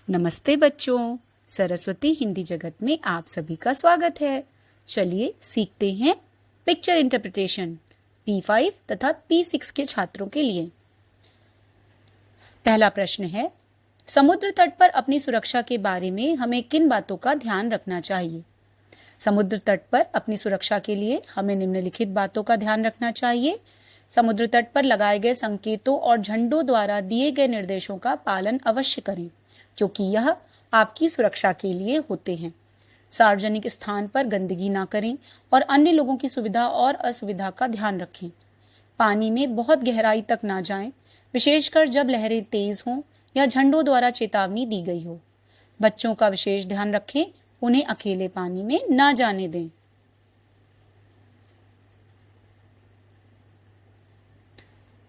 नमस्ते बच्चों, सरस्वती हिंदी जगत में आप सभी का स्वागत है। चलिए सीखते हैं पिक्चर इंटरप्रिटेशन P5 तथा P6 के छात्रों के लिए। पहला प्रश्न है, समुद्र तट पर अपनी सुरक्षा के बारे में हमें किन बातों का ध्यान रखना चाहिए? समुद्र तट पर अपनी सुरक्षा के लिए हमें निम्नलिखित बातों का ध्यान रखना चाहिए। समुद्र तट पर लगाए गए संकेतों और झंडों द्वारा दिए गए निर्देशों का पालन अवश्य करें, क्योंकि यह आपकी सुरक्षा के लिए होते हैं। सार्वजनिक स्थान पर गंदगी ना करें और अन्य लोगों की सुविधा और असुविधा का ध्यान रखें। पानी में बहुत गहराई तक ना जाएं, विशेषकर जब लहरें तेज हों या झंडों द्वारा चेतावनी दी गई हो। बच्चों का विशेष ध्यान रखें, उन्हें अकेले पानी में ना जाने दें।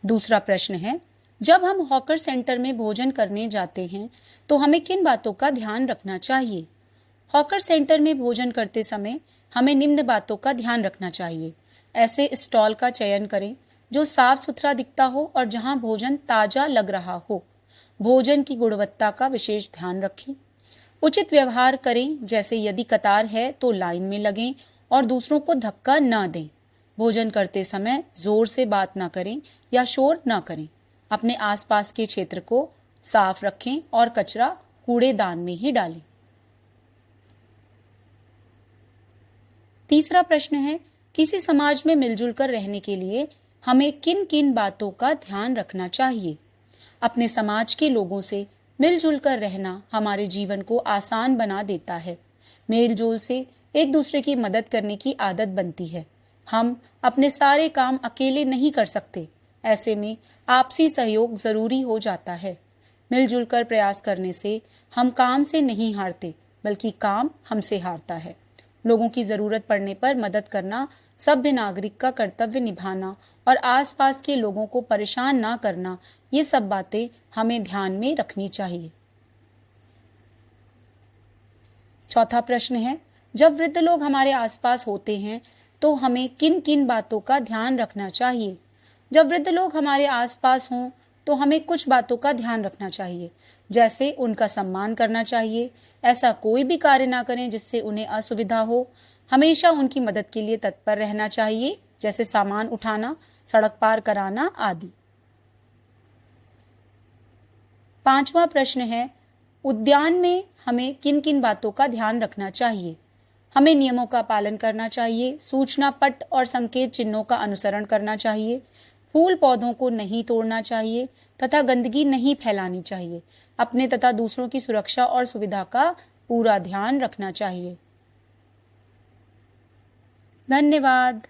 दूसरा प्रश्न है, जब हम हॉकर सेंटर में भोजन करने जाते हैं तो हमें किन बातों का ध्यान रखना चाहिए? हॉकर सेंटर में भोजन करते समय हमें निम्न बातों का ध्यान रखना चाहिए। ऐसे स्टॉल का चयन करें जो साफ सुथरा दिखता हो और जहां भोजन ताजा लग रहा हो। भोजन की गुणवत्ता का विशेष ध्यान रखें। उचित व्यवहार करें, जैसे यदि कतार है तो लाइन में लगें और दूसरों को धक्का न दें। भोजन करते समय जोर से बात ना करें या शोर ना करें। अपने आसपास के क्षेत्र को साफ रखें और कचरा कूड़ेदान में ही डालें। तीसरा प्रश्न है, किसी समाज में मिलजुल कर रहने के लिए हमें किन किन बातों का ध्यान रखना चाहिए? अपने समाज के लोगों से मिलजुल कर रहना हमारे जीवन को आसान बना देता है। मेलजोल से एक दूसरे की मदद करने की आदत बनती है। हम अपने सारे काम अकेले नहीं कर सकते, ऐसे में आपसी सहयोग जरूरी हो जाता है। मिलजुल कर प्रयास करने से हम काम से नहीं हारते, बल्कि काम हमसे हारता है। लोगों की जरूरत पड़ने पर मदद करना सभ्य नागरिक का कर्तव्य निभाना और आसपास के लोगों को परेशान ना करना, ये सब बातें हमें ध्यान में रखनी चाहिए। चौथा प्रश्न है, जब वृद्ध लोग हमारे आसपास होते हैं तो हमें किन किन बातों का ध्यान रखना चाहिए? जब वृद्ध लोग हमारे आसपास हों तो हमें कुछ बातों का ध्यान रखना चाहिए, जैसे उनका सम्मान करना चाहिए। ऐसा कोई भी कार्य ना करें जिससे उन्हें असुविधा हो। हमेशा उनकी मदद के लिए तत्पर रहना चाहिए, जैसे सामान उठाना, सड़क पार कराना आदि। पांचवा प्रश्न है, उद्यान में हमें किन किन बातों का ध्यान रखना चाहिए? हमें नियमों का पालन करना चाहिए, सूचना पट और संकेत चिन्हों का अनुसरण करना चाहिए, फूल पौधों को नहीं तोड़ना चाहिए तथा गंदगी नहीं फैलानी चाहिए। अपने तथा दूसरों की सुरक्षा और सुविधा का पूरा ध्यान रखना चाहिए। धन्यवाद।